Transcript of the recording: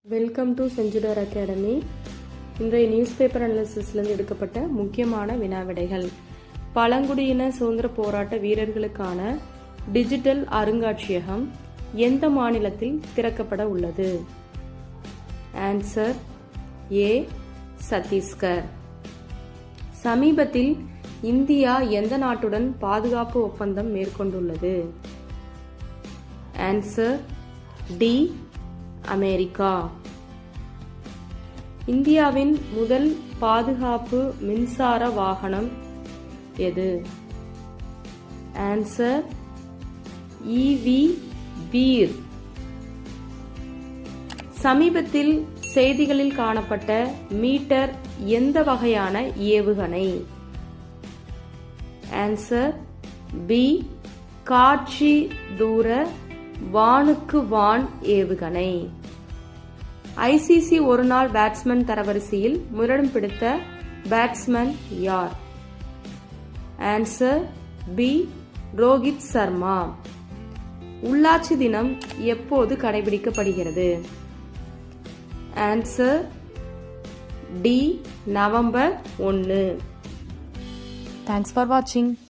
Welcome to Chenchudar academy. இன்றைய newspaper அனாலிசிஸ்லேருந்து எடுக்கப்பட்ட முக்கியமான வினாவிடைகள். பழங்குடியின சுதந்திர போராட்ட வீரர்களுக்கான டிஜிட்டல் அருங்காட்சியகம் எந்த மாநிலத்தில் திறக்கப்பட உள்ளது? Answer A, Chhattisgarh. சமீபத்தில் இந்தியா எந்த நாட்டுடன் பாதுகாப்பு ஒப்பந்தம் மேற்கொண்டுள்ளது? Answer D, America. இந்தியாவின் முதல் பாதுகாப்பு மின்சார வாகனம் எது? Answer EV Veer. சமீபத்தில் செய்திகளில் காணப்பட்ட மீட்டர் எந்த வகையான ஏவுகணை? ஆன்சர் பி, காட்சி தூர வானுக்கு வான் ஏவுகணை. ஐசிசி ஒருநாள் பேட்ஸ்மேன் தரவரிசையில் முதலிடம் பிடித்த பேட்ஸ்மேன் யார்? Answer B, Rohit Sharma. உள்ளாட்சி தினம் எப்போது கடைபிடிக்கப்படுகிறது? Answer D, November 1. Thanks for watching.